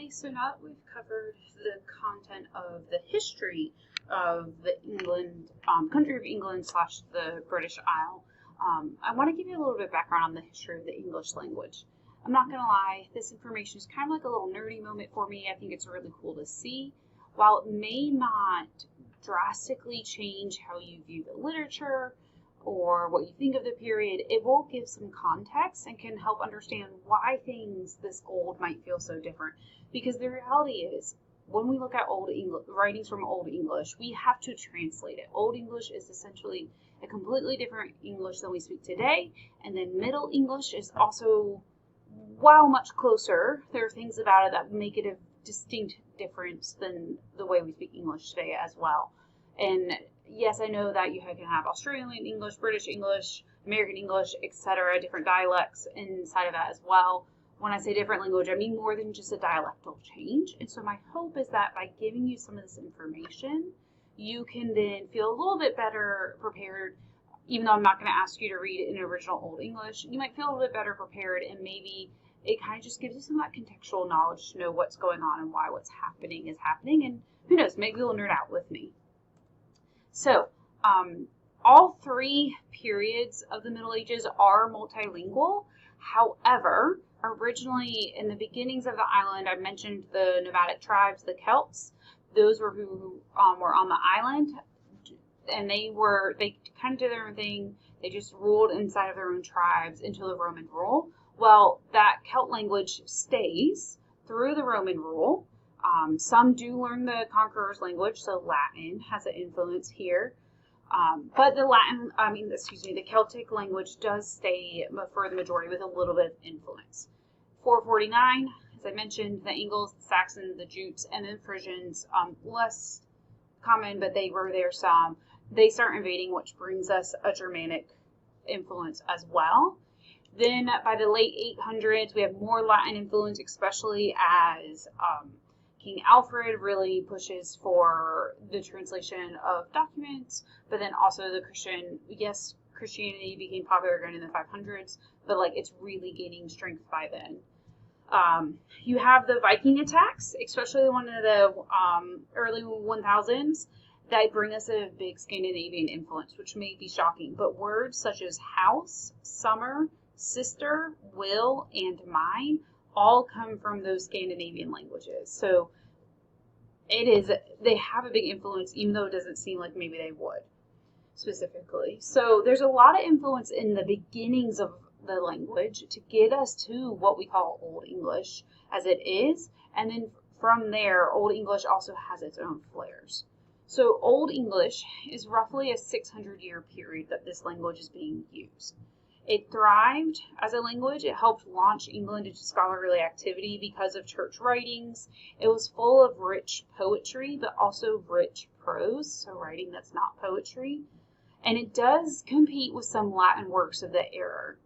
Okay, so now that we've covered the content of the history of the country of England slash the British Isle, I want to give you a little bit of background on the history of the English language. I'm not going to lie, this information is kind of like a little nerdy moment for me. I think it's really cool to see. While it may not drastically change how you view the literature or what you think of the period, it will give some context and can help understand why things this old might feel so different. Because the reality is, when we look at Old English, writings from Old English, we have to translate it. Old English is essentially a completely different English than we speak today, and then Middle English is also, while much closer, there are things about it that make it a distinct difference than the way we speak English today as well. And yes, I know that you can have Australian English, British English, American English, etc., different dialects inside of that as well. When I say different language, I mean more than just a dialectal change. And so my hope is that by giving you some of this information, you can then feel a little bit better prepared. Even though I'm not going to ask you to read it in original Old English, you might feel a little bit better prepared, and maybe it kind of just gives you some of that contextual knowledge to know what's going on and why what's happening is happening. And who knows, maybe you'll nerd out with me. So, all three periods of the Middle Ages are multilingual. However, originally in the beginnings of the island, I mentioned the nomadic tribes, the Celts. Those were who were on the island, and they kind of did their own thing. They just ruled inside of their own tribes until the Roman rule. Well, that Celt language stays through the Roman rule. Some do learn the conqueror's language, so Latin has an influence here. But the Celtic language does stay for the majority with a little bit of influence. 449, as I mentioned, the Angles, the Saxons, the Jutes, and the Frisians, less common, but they were there some. They start invading, which brings us a Germanic influence as well. Then by the late 800s, we have more Latin influence, especially as King Alfred really pushes for the translation of documents, but then also the Christianity became popular again in the 500s, but it's really gaining strength by then. You have the Viking attacks, especially one of the early 1000s, that bring us a big Scandinavian influence, which may be shocking, but words such as house, summer, sister, will, and mine all come from those Scandinavian languages. So they have a big influence, even though it doesn't seem like maybe they would specifically. So there's a lot of influence in the beginnings of the language to get us to what we call Old English as it is. And then from there, Old English also has its own flares. So Old English is roughly a 600-year period that this language is being used. It thrived as a language. It helped launch England into scholarly activity because of church writings. It was full of rich poetry, but also rich prose, so writing that's not poetry. And it does compete with some Latin works of the era.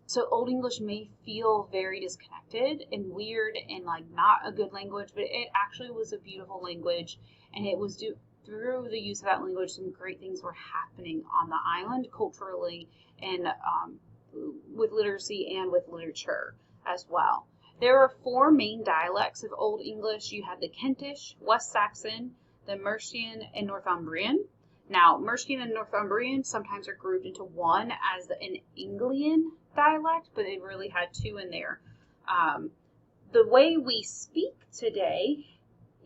So Old English may feel very disconnected and weird and not a good language, but it actually was a beautiful language, and it was through the use of that language, some great things were happening on the island culturally and with literacy and with literature as well. There are four main dialects of Old English. You had the Kentish, West Saxon, the Mercian, and Northumbrian. Now, Mercian and Northumbrian sometimes are grouped into one as an Anglian dialect, but they really had two in there. The way we speak today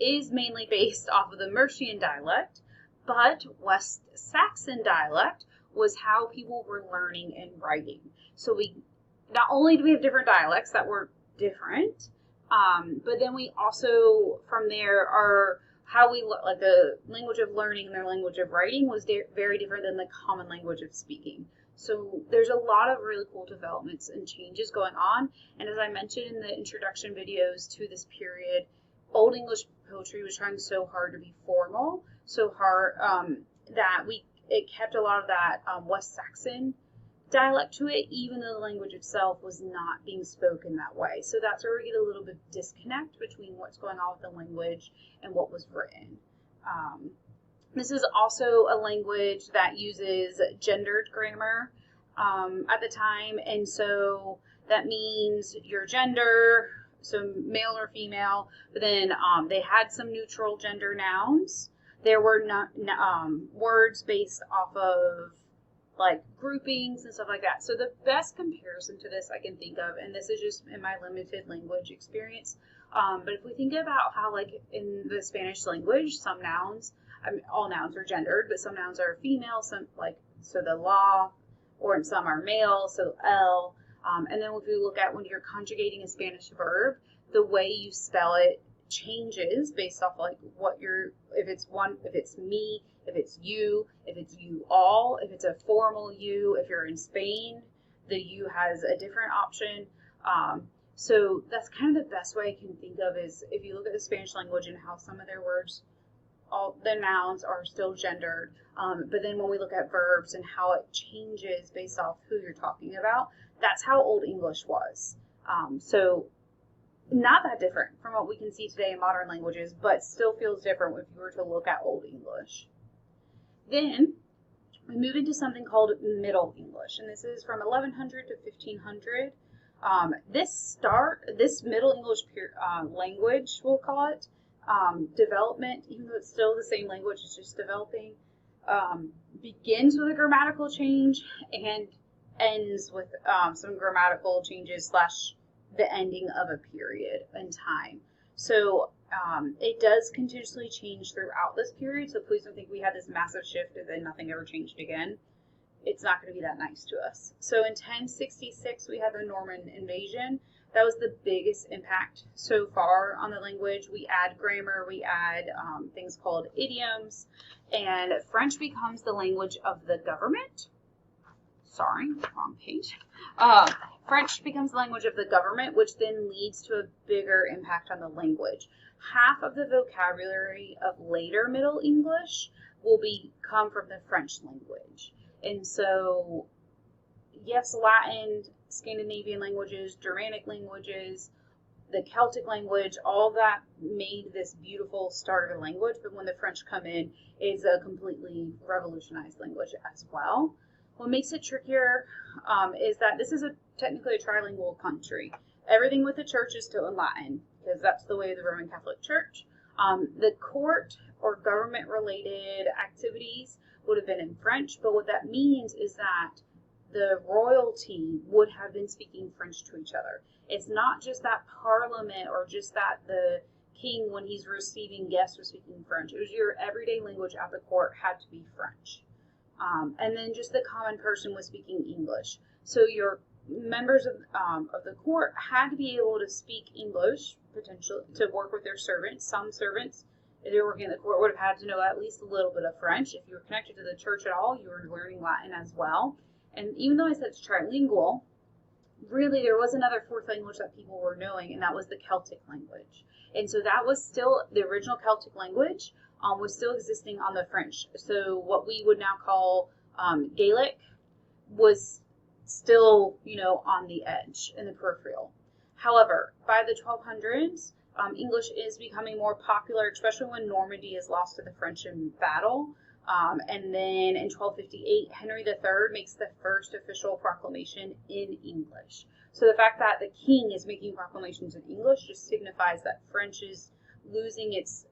is mainly based off of the Mercian dialect, but West Saxon dialect was how people were learning and writing. So not only do we have different dialects that were different, but then we also, from there, are how we the language of learning and their language of writing was very different than the common language of speaking. So there's a lot of really cool developments and changes going on. And as I mentioned in the introduction videos to this period, Old English poetry was trying so hard to be formal, so hard that it kept a lot of that West Saxon dialect to it, even though the language itself was not being spoken that way. So that's where we get a little bit of disconnect between what's going on with the language and what was written. This is also a language that uses gendered grammar at the time, and so That means your gender, so male or female, but then they had some neutral gender nouns. There were words based off of like groupings and stuff like that. So the best comparison to this I can think of, and this is just in my limited language experience, but if we think about how like in the Spanish language, some nouns, I mean, all nouns are gendered, but some nouns are female, some like, so the la, or some are male, so el. And then if you look at when you're conjugating a Spanish verb, the way you spell it changes based off like what you're, if it's me, if it's you, if it's you all, if it's a formal you, if you're in Spain, the you has a different option. So that's kind of the best way I can think of is if you look at the Spanish language and how some of their words, all the nouns are still gendered, but then when we look at verbs and how it changes based off who you're talking about, that's how Old English was. So not that different from what we can see today in modern languages, but still feels different if you were to look at Old English. Then we move into something called Middle English, and this is from 1100 to 1500. This Middle English language, we'll call it, development, even though it's still the same language, it's just developing, begins with a grammatical change and ends with some grammatical changes / the ending of a period in time. So it does continuously change throughout this period, so please don't think we had this massive shift and then nothing ever changed again. It's not going to be that nice to us. So in 1066, we had the Norman invasion. That was the biggest impact so far on the language. We add grammar, we add things called idioms, and French becomes the language of the government. Sorry, wrong page. French becomes the language of the government, which then leads to a bigger impact on the language. Half of the vocabulary of later Middle English will come from the French language. And so, yes, Latin, Scandinavian languages, Germanic languages, the Celtic language, all that made this beautiful start of a language. But when the French come in, it's a completely revolutionized language as well. What makes it trickier is that this is technically a trilingual country. Everything with the church is still in Latin because that's the way of the Roman Catholic Church. The court or government-related activities would have been in French, but what that means is that the royalty would have been speaking French to each other. It's not just that Parliament or just that the king, when he's receiving guests, was speaking French. It was your everyday language at the court had to be French. And then just the common person was speaking English. So your members of the court had to be able to speak English, potentially, to work with their servants. Some servants, if they were working in the court, would have had to know at least a little bit of French. If you were connected to the church at all, you were learning Latin as well. And even though I said it's trilingual, really there was another fourth language that people were knowing, and that was the Celtic language. And so that was still the original Celtic language, was still existing on the French. So what we would now call Gaelic was still, on the edge, in the peripheral. However, by the 1200s, English is becoming more popular, especially when Normandy is lost to the French in battle. And then in 1258, Henry III makes the first official proclamation in English. So the fact that the king is making proclamations in English just signifies that French is losing its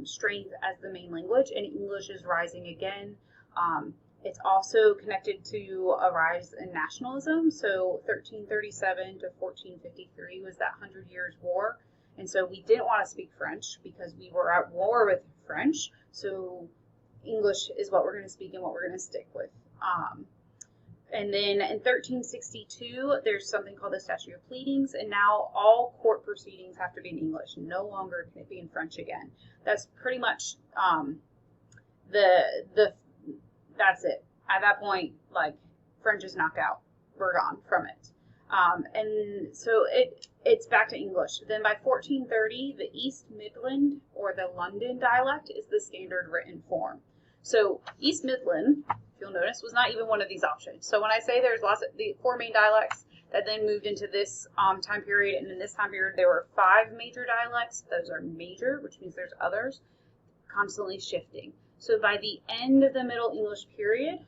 strength as the main language, and English is rising again. It's also connected to a rise in nationalism. So 1337 to 1453 was that 100 Years' War. And so we didn't want to speak French because we were at war with French. So English is what we're going to speak and what we're going to stick with. And then in 1362, there's something called the Statute of Pleadings, and now all court proceedings have to be in English. No longer can it be in French again. That's pretty much that's it. At that point, French is knocked out. We're gone from it. And so it's back to English. Then by 1430, the East Midland or the London dialect is the standard written form. So East Midland, if you'll notice, was not even one of these options. So when I say there's lots of the 4 main dialects that then moved into this time period, and in this time period there were 5 major dialects. Those are major, which means there's others constantly shifting. So by the end of the Middle English period,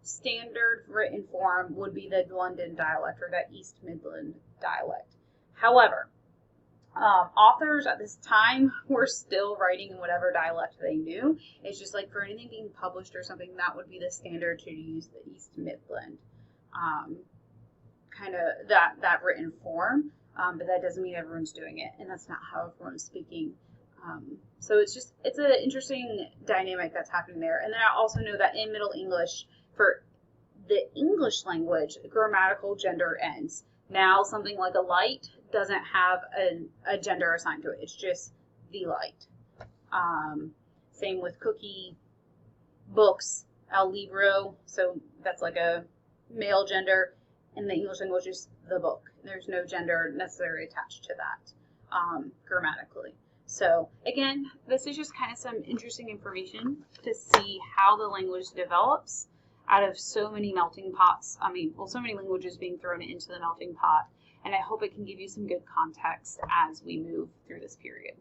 standard written form would be the London dialect or that East Midland dialect. However, authors at this time were still writing in whatever dialect they knew. It's just like for anything being published or something, that would be the standard to use the East Midland kind of that written form. But that doesn't mean everyone's doing it, and that's not how everyone's speaking. So it's an interesting dynamic that's happening there. And then I also know that in Middle English, for the English language, grammatical gender ends. Now something like a light doesn't have a gender assigned to it. It's just the light. Same with cookie, books, el libro. So that's like a male gender. In the English language, is the book. There's no gender necessarily attached to that grammatically. So again, this is just kind of some interesting information to see how the language develops out of so many melting pots. So many languages being thrown into the melting pot. And I hope it can give you some good context as we move through this period.